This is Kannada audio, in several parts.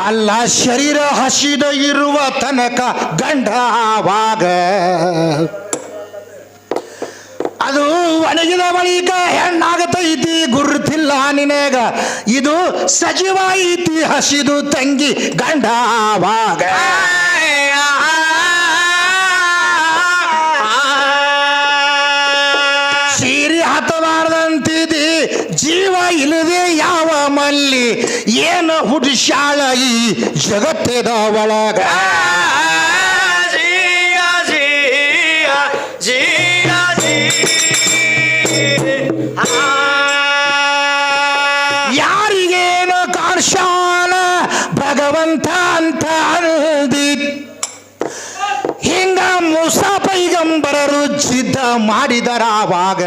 ಅಲ್ಲ ಶರೀರ ಹಸಿದ ಇರುವ ತನಕ ಗಂಡವಾಗ ಅದು ಒಣಗಿದ ಬಳಿಕ ಹೆಣ್ಣಾಗತೈತಿ ಗುರುತಿಲ್ಲ ನಿನಗ ಇದು ಸಜೀವ ಐತಿ ಹಸಿದು ತಂಗಿ ಗಂಡವಾಗ ಸೀರೆ ಹತ್ತಬಾರ್ದಂತಿದಿ ಜೀವ ಇಲ್ಲದೆ ಯಾವ ಮಲ್ಲಿ ಏನು ಹುಡುಶಾಳ ಈ ಜಗತ್ತದ ಒಳಗ ಯಾರಿಗೇನು ಕಾಡ್ಶಾನ ಭಗವಂತ ಅಂತ ಅಂದಿ ಹಿಂಗ ಮೂಸಾ ಪೈಗಂಬರರು ಸಿದ್ಧ ಮಾಡಿದರಾವಾಗ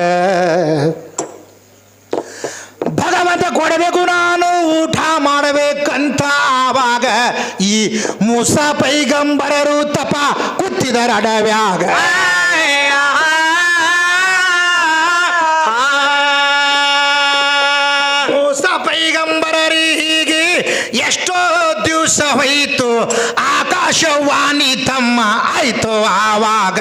ಭಗವಂತ ಕೊಡಬೇಕು ನಾನು ಊಟ ಮಾಡಬೇಕಂತ ಆವಾಗ ಈ ಮೂಸಾ ಪೈಗಂಬರರು ತಪ ಕೂತಿದರ ಅಡವ್ಯಾಗ ಮೂಸಾ ಪೈಗಂಬರರಿಗೆ ಎಷ್ಟೋ ದಿವಸ ಹೋಯಿತು ಆಕಾಶವಾಣಿ ತಮ್ಮ ಆಯ್ತು ಆವಾಗ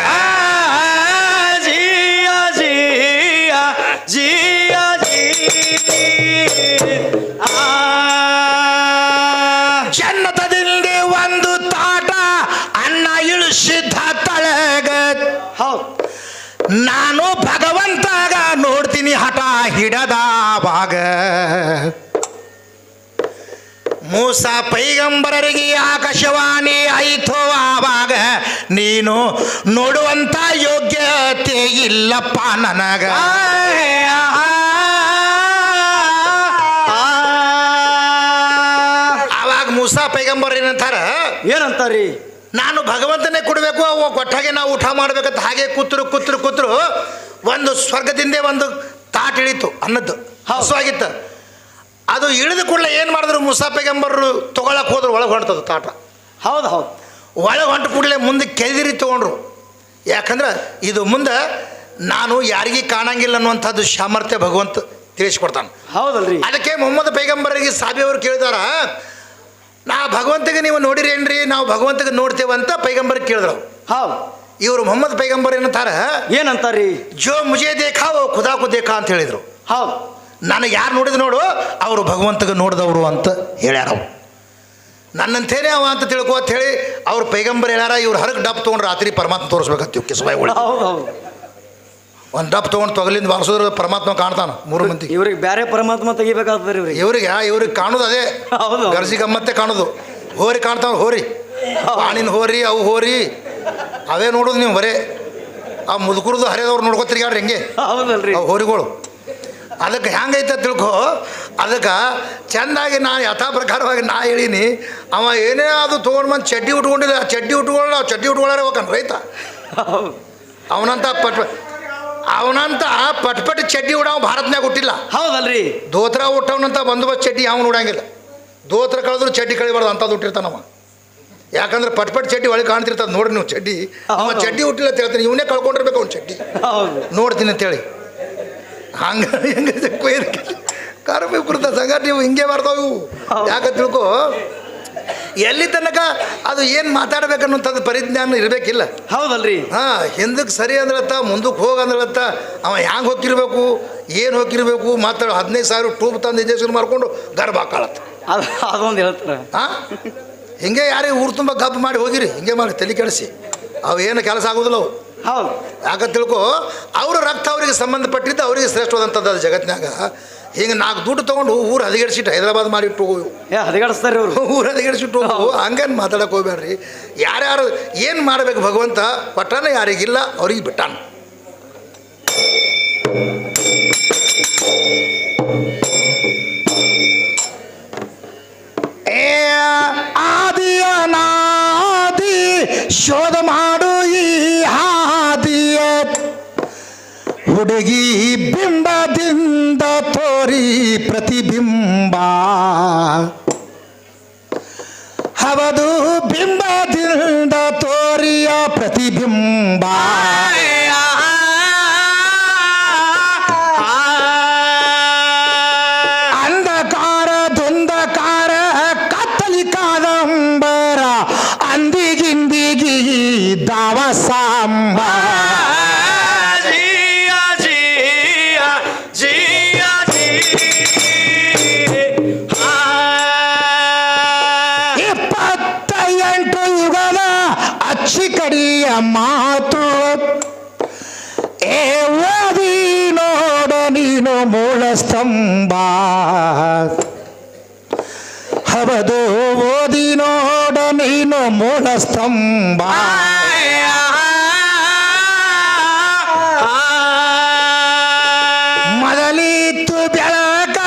ಜನ್ನತದಿಂದ ಒಂದು ತಾಟ ಅನ್ನ ಇಳಿಸಿದ್ದ ತಳಗ ನಾನು ಭಗವಂತಾಗ ನೋಡ್ತೀನಿ ಹಠ ಹಿಡದವಾಗ ಮೂಸಾ ಪೈಗಂಬರರಿಗೆ ಆಕಾಶವಾಣಿ ಆಯಿತು ಆವಾಗ ನೀನು ನೋಡುವಂತ ಯೋಗ್ಯತೆ ಇಲ್ಲಪ್ಪ ನನಗ ಆವಾಗ ಮೂಸಾ ಪೈಗಂಬರ್ ಏನಂತಾರಿ ನಾನು ಭಗವಂತನೇ ಕೊಡಬೇಕು ಅವು ಕೊಟ್ಟಾಗೆ ನಾವು ಊಟ ಮಾಡ್ಬೇಕಂತ ಹಾಗೆ ಕೂತ್ರು ಒಂದು ಸ್ವರ್ಗದಿಂದೇ ಒಂದು ತಾಟ್ ಇಳೀತು ಅನ್ನದ್ದು ಹಸುವಾಗಿತ್ತು ಅದು ಇಳಿದ ಕೂಡಲೇ ಏನು ಮಾಡಿದ್ರು ಮೂಸಾ ಪೈಗಂಬರರು ತೊಗೊಳಕ್ಕೆ ಹೋದ್ರು ಒಳಗೆ ಹೊಂಟದು ತಾಟ ಹೌದು ಒಳಗೆ ಹೊಂಟ ಕೂಡಲೇ ಮುಂದೆ ಕೆದಿರಿ ತೊಗೊಂಡ್ರು ಯಾಕಂದ್ರೆ ಇದು ಮುಂದೆ ನಾನು ಯಾರಿಗೂ ಕಾಣಂಗಿಲ್ಲ ಅನ್ನುವಂಥದ್ದು ಸಾಮರ್ಥ್ಯ ಭಗವಂತ ತಿಳಿಸ್ಕೊಡ್ತಾನೆ ಹೌದಲ್ರಿ ಅದಕ್ಕೆ ಮೊಹಮ್ಮದ್ ಪೈಗಂಬರಿಗೆ ಸಾಬಿಯವರು ಕೇಳಿದಾರ ನಾ ಭಗವಂತಗೆ ನೀವು ನೋಡಿರೇನ್ರಿ ನಾವು ಭಗವಂತಗೆ ನೋಡ್ತೇವಂತ ಪೈಗಂಬರಿಗೆ ಕೇಳಿದ್ರು ಹೌದು ಇವರು ಮೊಹಮ್ಮದ್ ಪೈಗಂಬರ್ ಏನಂತಾರ್ರಿ ಜೋ ಮುಜೆ ದೇಖಾ ಓ ಖುದಾ ಕು ದೇಖಾ ಅಂತ ಹೇಳಿದರು ಹೌದು ನನಗೆ ಯಾರು ನೋಡಿದ್ರು ನೋಡು ಅವರು ಭಗವಂತಗೆ ನೋಡಿದವರು ಅಂತ ಹೇಳ್ಯಾರ ಅವ್ರು ನನ್ನಂತೇನೆ ಅವ ಅಂತ ತಿಳ್ಕೊ ಅಂತ ಹೇಳಿ ಅವ್ರು ಪೈಗಂಬರ್ ಹೇಳ್ಯಾರ ಇವ್ರು ಹೊರಗೆ ಡಪ್ ತೊಗೊಂಡು ರಾತ್ರಿ ಪರಮಾತ್ಮ ತೋರಿಸ್ಬೇಕಂತ ಕಿಸಬಾಯಿಗಳು ಒಂದು ಡಪ್ ತೊಗೊಂಡು ತೊಗಲಿಂದ ಬಾರಿಸಿದ್ರೆ ಪರಮಾತ್ಮ ಕಾಣ್ತಾನೆ ಮೂರು ಮಂದಿ ಇವ್ರಿಗೆ ಬೇರೆ ಪರಮಾತ್ಮ ತೆಗಿಬೇಕಾಗ್ತದೆ ಇವ್ರಿಗೆ ಕಾಣೋದು ಅದೇ ಗರ್ಜಿ ಗಮ್ಮತ್ತೆ ಕಾಣೋದು ಹೋರಿ ಕಾಣ್ತಾವ ಹೋರಿ ಪಾಣಿನ ಹೋರಿ ಅವು ಹೋರಿ ಅವೇ ನೋಡೋದು ನೀವು ಬರೇ ಆ ಮುದುಕರದು ಹರಿದವ್ರು ನೋಡ್ಕೊತಿರ್ಗಾಡ್ರಿ ಹೆಂಗೆ ಹೌದಲ್ರಿ ಅವು ಹೋರಿಗಳು ಅದಕ್ಕೆ ಹೆಂಗೈತೆ ತಿಳ್ಕೊ ಅದಕ್ಕೆ ಚೆಂದಾಗಿ ನಾ ಯಥಾ ಪ್ರಕಾರವಾಗಿ ನಾ ಹೇಳೀನಿ ಅವ ಏನೇ ಅದು ತೊಗೊಂಡು ಬಂದು ಚಡ್ಡಿ ಉಟ್ಕೊಂಡಿಲ್ಲ ಚಡ್ಡಿ ಉಟ್ಕೊಳ್ಳಾರೆ ಹೋಗನ್ ರೈತ ಅವನಂತ ಪಟ್ ಚಡ್ಡಿ ಉಡಾವ ಭಾರತನಾಗ ಹುಟ್ಟಿಲ್ಲ ಹೌದಲ್ರಿ ದೋತ್ರ ಹುಟ್ಟವನಂತ ಬಂದೋಬಸ್ತ್ ಚಡ್ಡಿ ಅವನು ಉಡಂಗಿಲ್ಲ ದೋತ್ರ ಕಳೆದ್ರು ಚಡ್ಡಿ ಕಳಿಬಾರ್ದು ಅಂಥದ್ದು ಹುಟ್ಟಿರ್ತಾನವ ಯಾಕಂದ್ರೆ ಪಟ್ ಚಡ್ಡಿ ಒಳಗೆ ಕಾಣ್ತಿರ್ತದೆ ನೋಡ್ರಿ ನೀವು ಚಡ್ಡಿ ಅವ ಚಡ್ಡಿ ಹುಟ್ಟಿಲ್ಲ ಅಂತ ಹೇಳ್ತೀನಿ ಇವನೇ ಕಳ್ಕೊಂಡಿರ್ಬೇಕು ಅವ್ನು ಚಡ್ಡಿ ನೋಡ್ತೀನಿ ಅಂತೇಳಿ ಹಂಗೆ ಕೊಯ್ದು ಕಾರ್ಮಿಕೃತ ಸಂಘಟನೆ ಇವು ಹಿಂಗೆ ಬರ್ತಾವೆ ಇವು ಯಾಕೆ ತಿಳ್ಕೊ ಎಲ್ಲಿ ತನಕ ಅದು ಏನು ಮಾತಾಡ್ಬೇಕನ್ನೋಂಥದ್ದು ಪರಿಜ್ಞಾನ ಇರಬೇಕಿಲ್ಲ ಹೌದಲ್ರಿ ಹಿಂದಕ್ಕೆ ಸರಿ ಅಂದ್ರತ್ತ ಮುಂದಕ್ಕೆ ಹೋಗಿ ಅಂದ್ರತ್ತ ಅವ ಹ್ಯಾಂಗೆ ಹೋಗಿರ್ಬೇಕು ಏನು ಹೋಗಿರ್ಬೇಕು ಮಾತಾಡೋ 15,000 ಟ್ಯೂಬ್ ತಂದು ಇಂಜೆಕ್ಷನ್ ಮಾಡ್ಕೊಂಡು ಗರ್ಭ ಹಾಕಾಳತ್ತ ಅದೊಂದು ಹೇಳ್ತಾರೆ ಹಿಂಗೆ ಯಾರಿಗೆ ಊರು ತುಂಬ ಗಬ್ಬು ಮಾಡಿ ಹೋಗಿರಿ ಹಿಂಗೆ ಮಾಡಿ ತಲೆ ಕೆಡಿಸಿ ಅವು ಏನು ಕೆಲಸ ಆಗೋದಿಲ್ಲ ಅವು ಹೌದು ಯಾಕೆ ತಿಳ್ಕೊ ಅವ್ರ ರಕ್ತ ಅವರಿಗೆ ಸಂಬಂಧಪಟ್ಟಿದ್ದು ಅವರಿಗೆ ಶ್ರೇಷ್ಠವಾದಂಥದ್ದು ಅದು ಜಗತ್ತಿನಾಗ ಹಿಂಗೆ 4 ದುಡ್ಡು ತೊಗೊಂಡು ಊರು ಹದಗೆಡಿಸಿಟ್ಟು ಹೈದರಾಬಾದ್ ಮಾಡಿಟ್ಟು ಹೋಗಿ ಹದಗೆಡಿಸ್ತಾರೆ ಅವರು ಊರು ಹದಗೆಡಿಸಿಟ್ಟು ಹೋಗು ಹಂಗೇನು ಮಾತಾಡಕ್ಕೆ ಹೋಗ್ಬೇಡ್ರಿ ಯಾರ್ಯಾರು ಏನು ಮಾಡಬೇಕು ಭಗವಂತ ಪಟ್ಟಣ ಯಾರಿಗಿಲ್ಲ ಅವ್ರಿಗೆ ಬಿಟ್ಟಾನ ಆದಿಯನಾದಿ ಶೋಧ ಮಾಡು ಈ ಹಾದಿಯ ಹುಡುಗಿ ಬಿಂಬದಿಂದ ತೋರಿ ಪ್ರತಿಬಿಂಬ ಹವದು ಬಿಂಬದಿಂದ ತೋರಿಯ ಪ್ರತಿಬಿಂಬ ಅಂಧಕಾರ ಧುಂಧಕಾರ ಕತ್ತಲಿಕಾದ ಸಾಂಬ ಜಿಯ ಜಿಯ ಜಿಯ ಜಿ 28 ಯುಗದ ಅಚ್ಚಿ ಕಡಿಯ ಮಾತು ಏ ಓದಿ ನೋಡ ನೀನು ಮೂಲ ಸ್ತಂಭ ಹಬದು ಓದಿ ನೋಡ ನೀನು ಮೂಲ ಸ್ತಂಭ ಮೊದಲಿತ್ತು ಬೆಳಕ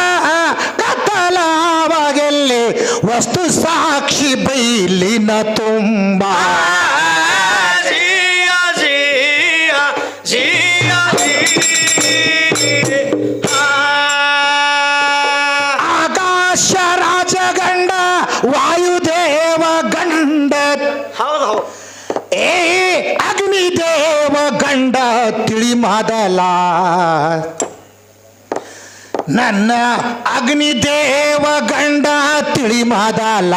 ಕತ್ತಲವಾಗೆಲ್ಲಿ ವಸ್ತು ಸಾಕ್ಷಿ ಬೈಲಿನ ತುಂಬ ಜಿಯ ಜಿಯ ಜಿಯ ಆಕಾಶ ರಾಜಗಂಡ ವಾಯುದೇವ ಗಂಡ ಹೌದು ಹೌದು ಏ ಅಗ್ನಿದೇವ ಗಂಡ ತಿಳಿ ಮೊದಲ ನನ್ನ ಅಗ್ನಿದೇವ ಗಂಡ ತಿಳಿ ಮೊದಲ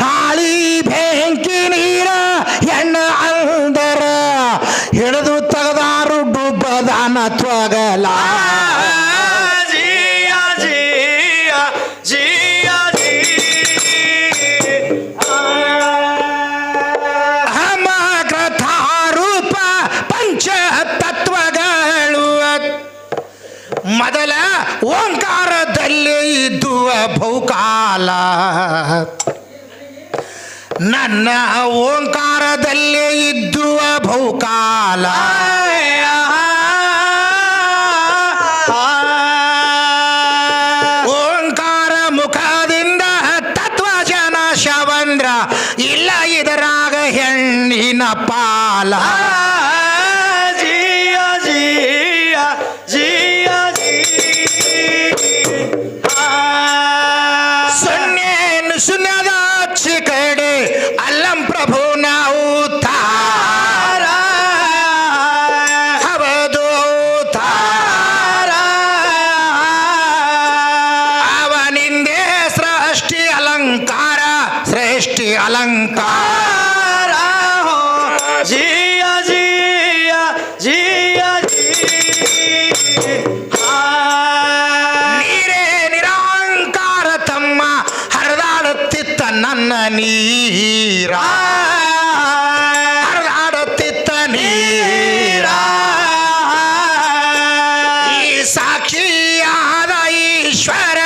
ಗಾಳಿ ಬೆಂಕಿ ನೀರ ಹೆಣ್ಣ ಅಂದರ ಹಿಡಿದು ತೆಗೆದಾರು ಡುಬ್ಬದಾನ ತ್ವಗಲ ಜಿಯ ಜಿಯ ಜಿಯ ಸಮಗ್ರತಾರೂಪ ಪಂಚ ತತ್ವಗಳು ಮೊದಲ ಓಂಕಾರದಲ್ಲಿ ಇದ್ದುವ ಬಹುಕಾಲ ನನ್ನ ಓಂಕಾರದಲ್ಲಿ ಇದ್ದುವ ಬಹುಕಾಲ ಓಂಕಾರ ಮುಖದಿಂದ ತತ್ವಜನ ಶವಂದ್ರ ಇಲ್ಲ ಇದರಾಗ ಹೆಣ್ಣಿನ ಪಾಲ ಜಿಯ ಜಿಯ ಜಿಯ ಸೊನ್ನೇನು ಶೂನ್ಯದ ಚಿಕಡೆ ಅಲ್ಲಂ ಪ್ರಭು ನಾವು ತಾರ ಹಬದು ತಾರ ಅವನಿಂದೇ ಸೃಷ್ಟಿ ಅಲಂಕಾರ ಸೃಷ್ಟಿ ಅಲಂಕಾರ ಜಿಯ ಜಿಯ ಜಿಯ ನೀರೇ ನಿರಾಂಕಾರ ತಮ್ಮ ಹರಿದಾಡುತ್ತಿತ್ತ ನನ್ನ ನೀರ ಹರಿದಾಡುತ್ತಿತ್ತ ನೀರ ಈ ಸಾಕ್ಷಿಯಾದ ಈಶ್ವರ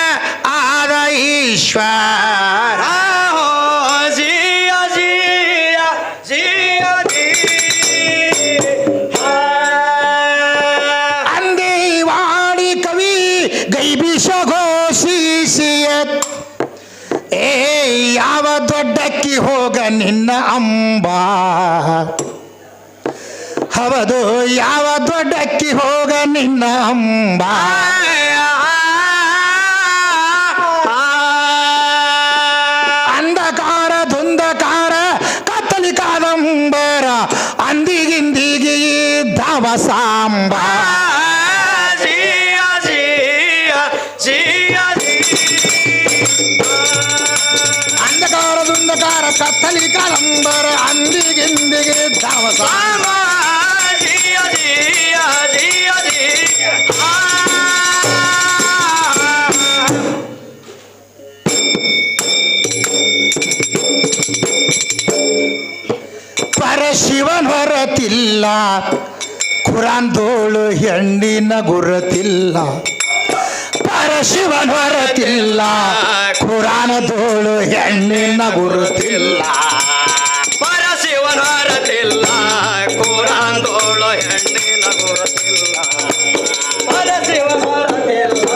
ಆದ ಈಶ್ವರ ಜಿಯ ಜಿಯ ಜಿಯ ಅಂದೇವಾಡಿ ಕವಿ ಗೈಬಿಷ ಘೋಷಿಸಿಯ ಏ ಯಾವ ದೊಡ್ಡಕ್ಕಿ ಹೋಗ ನಿನ್ನ ಅಂಬ ಹೌದು ಯಾವ ದೊಡ್ಡಕ್ಕಿ ಹೋಗ ನಿನ್ನ ಅಂಬ ಅಂಧಕಾರ ಧುಂಧಕಾರ ಕತ್ತಲಿ ಕಾದಂಬರ ಅಂದಿಗಿಂದಿಗಿ ಧಾವ ಸಾಂಬ ಜಿಯ ಜಿಯ ಜಿಯ ಅಂಧಕಾರ ಧುಂಧಕಾರ ಕತ್ತಲಿ ಕಾದಂಬರ ಅಂದಿಗಿಂದಿಗಿ ಧಾವ ಸಾಂಬ ಜಿಯ ಜಿಯ ಜಿಯ ಪರಶಿವನ್ ಹೊರತಿಲ್ಲ ಕುರಾನ್ದೋಳು ಹೆಣ್ಣಿನ ಗುರುತಿಲ್ಲ ಪರಶಿವನ್ ಹೊರತಿಲ್ಲ ಕುರಾನದೋಳು ಹೆಣ್ಣಿನ ಗುರುತಿಲ್ಲ ಪರಶಿವನ ಹೊರತಿಲ್ಲ ಕುರಾನ್ದೋಳು ಹೆಣ್ಣಿನ ಗುರುತಿಲ್ಲ ಪರಶಿವನ ಹೊರತಿಲ್ಲ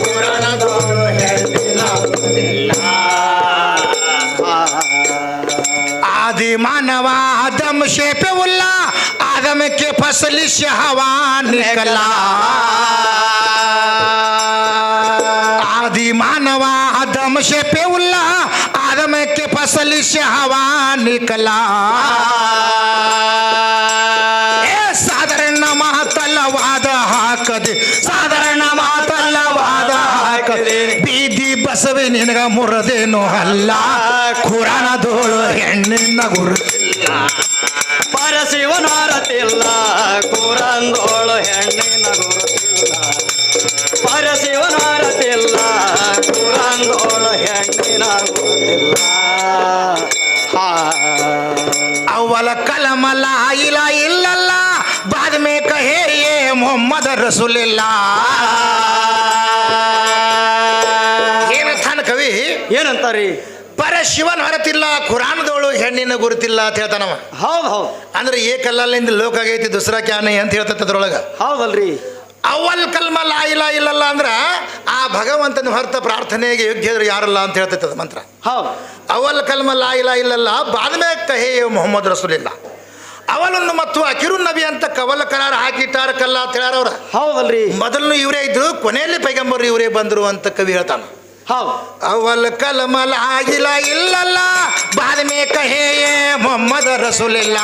ಕುರಾನದೋಳು ಹೆಣ್ಣಿನ ಗುರುತಿಲ್ಲ आदि मानव आदम से पे उल्ला आदम के फसल से हवा निकला आदि मानव आदम से पे उल्ला आदम के फसल से हवा निकला ए साधारण ಮಾತಲ್ಲವಾದ ಹಾಕದೆ ಸಾಧಾರಣ ಮಾತಲ್ಲವಾದ ಹಾಕದೆ ಬೀದಿ ಬಸವಿ ನಿನಗ ಮುರದೇನು ಅಲ್ಲ ಕುರಾನದೋಳು ಹೆಣ್ಣಿನ ಗುರುತಿಲ್ಲ ಪರಶಿವನ ಅರತಿಲ್ಲ ಕುರಾನ್ದೋಳು ಹೆಣ್ಣಿನ ಗುರುತಿಲ್ಲ ಪರಶಿವನ ಅರತಿಲ್ಲ ಕುರಾನ್ದೋಳು ಹೆಣ್ಣಿನ ಗುರುತಿಲ್ಲ ಅವಲ ಕಲಮಲ್ಲ ಇಲ್ಲ ಇಲ್ಲಲ್ಲ ಬಾದ್ ಮೇ ಕಹೇ ಯೇ ಮೊಹಮ್ಮದ್ ರಸೂಲಿಲ್ಲ ಏನಂತಾನ ಕವಿ ಏನಂತಾರಿ ಪರಶಿವನ ಹೊರತಿಲ್ಲ ಕುರಾನದೋಳು ಹೆಣ್ಣಿನ ಗುರುತಿಲ್ಲ ಅಂತ ಹೇಳ್ತಾನವ. ಹೌದು ಹೌದು ಅಂದ್ರೆ ಏಕಲ್ಲಲ್ಲಿಂದ ಲೋಕ ಆಗೈತಿ ದುಸರಾ ಕ್ಯಾನೆ ಅಂತ ಹೇಳ್ತೈತೆ ಅದ್ರೊಳಗ. ಹೌದಲ್ರಿ ಅವಲ್ ಕಲ್ಮ ಲಾ ಇಲ್ಲಲ್ಲ ಅಂದ್ರ ಆ ಭಗವಂತನ ಹೊರತ ಪ್ರಾರ್ಥನೆಗೆ ಯೋಗ್ಯರು ಯಾರಲ್ಲ ಅಂತ ಹೇಳ್ತೈತೆ ಅದು ಮಂತ್ರ. ಹೌದು ಅವಲ್ ಕಲ್ಮ ಲಾ ಇಲ್ಲಲ್ಲ ಬಾದ್ಮೇ ಕಹೇ ಮೊಹಮ್ಮದ್ ರಸೂಲಿಲ್ಲ ಅವಲನ್ನು ಮತ್ತು ಅಕಿರು ನಬಿ ಅಂತ ಕವಲ ಕರಾರ ಹಾಕಿಟ್ಟಾರ ಕಲ್ಲ ಅಂತ ಹೇಳ್ಯಾರವ್ರ. ಹೌದಲ್ರಿ ಮೊದಲು ಇವರೇ ಇದ್ರು ಕೊನೆಯಲ್ಲಿ ಪೈಗಂಬರ್ ಇವರೇ ಬಂದರು ಅಂತ ಕವಿ ಹೇಳ್ತಾನ. ಹೌದು ಅವಲ್ ಕಲ್ಮ ಲಾ ಇಲ್ಲಲ್ಲ ಬಾದ್ಮೇ ಕಹೇ ಮೊಹಮ್ಮದ್ ರಸೂಲಿಲ್ಲ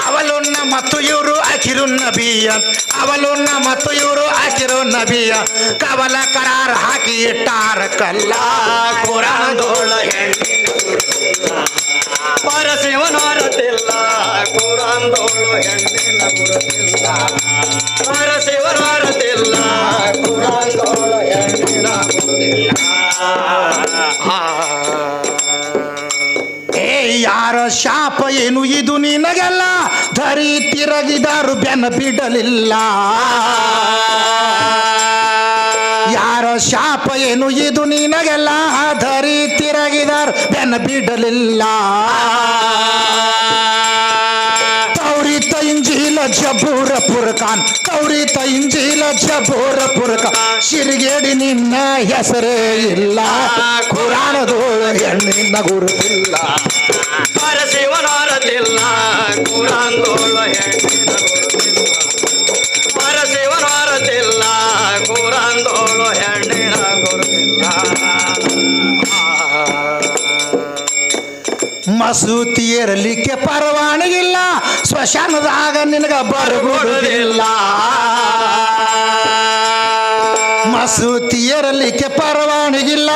ಅವಲುನ್ನ ಮತ್ತು ಇವರು ಅಕಿರು ನಬಿಯ ಅವಲುನ್ನ ಮತ್ತು ಇವರು ಅಕಿರು ನಬಿಯ ಕವಲ ಕರಾರ್ ಹಾಕಿ ಇಟ್ಟಾರ ಕಲ್ಲ ಕುರಾನದೋಳ ಹೆಣ್ಣಿನ ಪರಶಿವನ ಅರತಿಲ್ಲ ಕುರಾನ್ದೋಳು ಹೆಣ್ಣಿನ ಗುರುತಿಲ್ಲ ಪರಶಿವನ ಅರತಿಲ್ಲ ಕುರಾನ್ದೋಳು ಹೆಣ್ಣಿನ ಗುರುತಿಲ್ಲ ಏ ಯಾರ ಶಾಪ ಏನು ಇದು ನಿನಗೆಲ್ಲ ಧರಿ ತಿರಗಿದಾರು ಬೆನ್ನ ಬಿಡಲಿಲ್ಲ ಯಾರ ಶಾಪ ಏನು ಇದು ನಿನಗೆಲ್ಲ ಧರಿ ತಿರಗಿದಾರು ಬೆನ್ನ ಬಿಡಲಿಲ್ಲ ತೌರಿತ ಇಂಜಿಲ ಜಬೂರ ಪುರ್ಕಾನ್ ತೌರಿತ ಇಂಜಿಲ ಜಬೂರ ಪುರ್ಕಾನ್ ಶಿರ್ಗೇಡಿ ನಿನ್ನ ಹೆಸರೇ ಇಲ್ಲ ಕುರಾನದೋಳು ಹೆಣ್ಣಿನ ಗುರುತಿಲ್ಲ ಪರಶಿವನ ಅರತಿಲ್ಲ ಕುರಾನ್ದೋಳು ಹೆಣ್ಣಿನ ಗುರುತಿಲ್ಲ ಪರಶಿವನ ಅರತಿಲ್ಲ ಕುರಾನ್ದೋಳು ಹೆಣ್ಣಿನ ಗುರುತಿಲ್ಲ ಮಸೂತಿ ಏರಲಿಕ್ಕೆ ಪರವಾನಗಿಲ್ಲ ಸ್ಮಶಾನದಾಗ ನಿನಗ ಬರಗುವುದಿಲ್ಲ ಮಸೂತಿ ಏರಲಿಕ್ಕೆ ಪರವಾನಗಿಲ್ಲ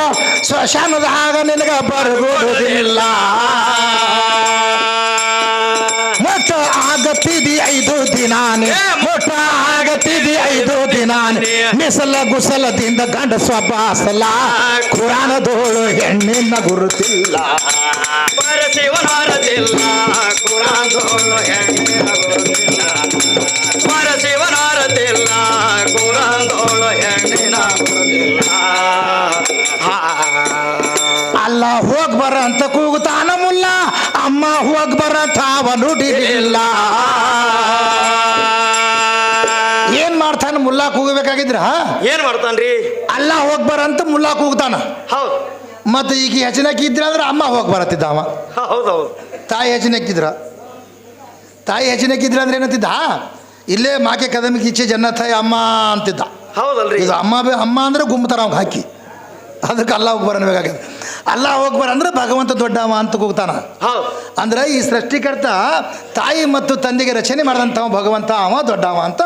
ಸ್ಮಶಾನದಾಗ ನಿನಗ ಬರಗುವುದಿಲ್ಲ ಮೊಟ್ಟ ಆಗತ್ತಿದಿ 5 ದಿನಾನೆ ಮೊಟ್ಟ ಆಗತ್ತಿದಿ 5 ದಿನಾನೆ ಮಿಸಲ ಗುಸಲದಿಂದ ಗಂಡ ಸ್ವಭಾಸಲ ಕುರಾನದೋಳು ಹೆಣ್ಣಿನ ಗುರುತಿಲ್ಲ ಪರಶಿವನ ಅರತಿಲ್ಲ ಕುರಾನ್ದೋಳು ಹೆಣ್ಣಿನ ಗುರುತಿಲ್ಲ ಪರಶಿವನ ಅರತಿಲ್ಲ ಕುರಾನ್ದೋಳು ಹೆಣ್ಣಿನ ಗುರುತಿಲ್ಲ ಅಲ್ಲ ಹೋಗ್ ಬರ ಅಂತ ಕೂಗುತ್ತಾನ ಮುಲ್ಲ ಅಮ್ಮ ಹೋಗ್ ಬರ ತಾವ ನುಡಿಲಿಲ್ಲ ಏನ್ ಮಾಡ್ತಾನ ಮುಲ್ಲಾ ಕೂಗಬೇಕಾಗಿದ್ರ ಏನ್ ಮಾಡ್ತಾನ್ರಿ ಅಲ್ಲ ಹೋಗ್ ಬರ ಅಂತ ಮುಲ್ಲಾ ಕೂಗ್ತಾನ. ಹೌದು ಮತ್ತೆ ಈಗ ಹೆಚನಕ್ಕಿದ್ರ ಅಂದ್ರೆ ಅಮ್ಮ ಹೋಗಿ ಬರತ್ತಿದ್ದ ಅವ. ಹೌದೌದು ತಾಯಿ ಹೆಚನಕ್ಕಿದ್ರ ಅಂದ್ರೆ ಏನಂತಿದ್ದ ಇಲ್ಲೇ ಮಾಕೆ ಕದಮಿಗೆ ಈಚೆ ಜನ್ನತಾಯಿ ಅಮ್ಮ ಅಂತಿದ್ದ. ಹೌದಲ್ರಿ ಇದು ಅಮ್ಮ ಅಂದ್ರೆ ಗುಮ್ಮತಾರ ಅವಾಗ ಹಾಕಿ ಅದಕ್ಕೆ ಅಲ್ಲ ಹೋಗಿ ಬರಬೇಕಾಗಿದೆ. ಅಲ್ಲ ಹೋಗಿ ಬರ ಅಂದ್ರೆ ಭಗವಂತ ದೊಡ್ಡವ ಅಂತ ಕೂಗ್ತಾನ. ಹೌದು ಅಂದ್ರೆ ಈ ಸೃಷ್ಟಿಕರ್ತ ತಾಯಿ ಮತ್ತು ತಂದೆಗೆ ರಚನೆ ಮಾಡಿದಂಥವ ಭಗವಂತ ಅವ ದೊಡ್ಡವ ಅಂತ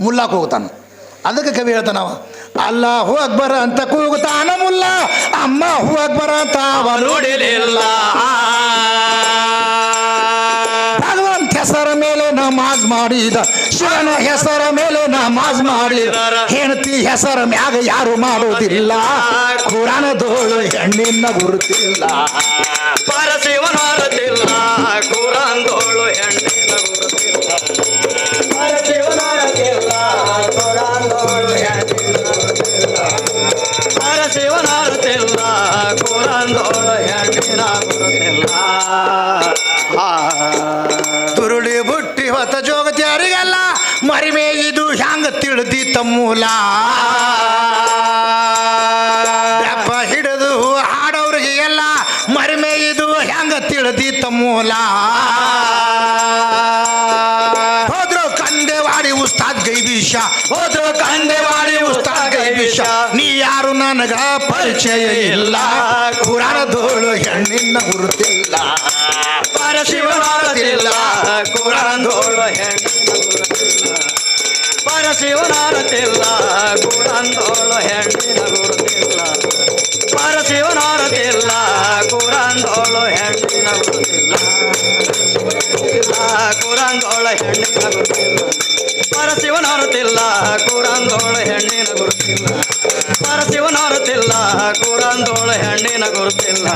ಮುಲ್ಲಾಕ್ ಹೋಗ್ತಾನ. ಅದಕ್ಕೆ ಕವಿ ಹೇಳ್ತಾನವ ಅಲ್ಲ ಹೋಗ್ ಬರ ಅಂತ ಕೂಗುತ್ತಾನ ಮುಲ್ಲ ಅಮ್ಮ ಹೋಗ್ ಬರ ಅಂತ ಅವ ನೋಡಿಲಿಲ್ಲ ಭಗವಂತ ಹೆಸರ ಮೇಲೆ ನಮಾಜ್ ಮಾಡಿದ ಶಿವನ ಹೆಸರ ಮೇಲೆ ನಮಾಜ್ ಮಾಡಿದ ಹೆಂಡತಿ ಹೆಸರ ಮ್ಯಾಗ ಯಾರು ಮಾಡೋದಿಲ್ಲ ಕುರಾನದೋಳು ಹೆಣ್ಣಿನ ಗುರುತಿಲ್ಲ ಪರಶಿವನ ಅರತಿಲ್ಲ ಕುರಾನ್ದೋಳು ಹೆಣ್ಣಿನ ಗುರುತಿಲ್ಲ ಪರಶಿವನ ಅರತಿಲ್ಲ ಕುರಾನ್ದೋಳು ಹೆಣ್ಣಿನ ಗುರುತಿಲ್ಲ ಪರಶಿವನ ಅರತಿಲ್ಲ ಕುರಾನ್ದೋಳು ಹೆಣ್ಣಿನ ಗುರುತಿಲ್ಲ ತುರುಳಿ ಬುಟ್ಟಿ ಹೊತ್ತ ಜೋಗತ್ಯಾರಿಗೆಲ್ಲ ಮರಿಮೆ ಇದು ಹ್ಯಾಂಗ ತಿಳಿದಿತ್ತ ಮೂಲ ಬೆಪ್ಪ ಹಿಡಿದು ಹಾಡೋರಿಗೆ ಎಲ್ಲ ಮರಿಮೆ ಇದು ಹ್ಯಾಂಗ ತಿಳಿದಿತ್ತ ಮೂಲ ಹೋದ್ರು ಕಂದೆವಾಡಿ ಉಸ್ತಾದ್ ಗೈಬೀಶ ಹೋದ್ರು ಕಂದೆವಾಡಿ ಉಸ್ತಾದ್ ಗೈಬೀಶ ನೀ ಯಾರು ನನಗ ಪರಿಚಯ ಇಲ್ಲ ಕುರಾನದೋಳು ಹೆಣ್ಣಿನ ಗುರುತಿಲ್ಲ ಪರಶಿವನ ಅರತಿಲ್ಲ ಕುರಾನ್ದೋಳು ಹೆಣ್ಣಿನ ಗುರುತಿಲ್ಲ ಪರಶಿವನ ಅರತಿಲ್ಲ ಕುರಂದೋಳು ಹೆಣ್ಣಿನ ಗುರುತಿಲ್ಲ ಪರಶಿವನೋರತಿಲ್ಲ ಕುರಂದೋಳು ಹೆಣ್ಣಿನ ಗುರುತಿಲ್ಲ ಕುರಂದೋಳು ಹೆಣ್ಣಿನ ಗುರುತಿಲ್ಲ ಪರಶಿವನೋರತಿಲ್ಲ ಕುರಂದೋಳು ಹೆಣ್ಣಿನ ಗುರುತಿಲ್ಲ ಪರಶಿವನೋರತಿಲ್ಲ ಕುರಂದೋಳು ಹೆಣ್ಣಿನ ಗುರುತಿಲ್ಲ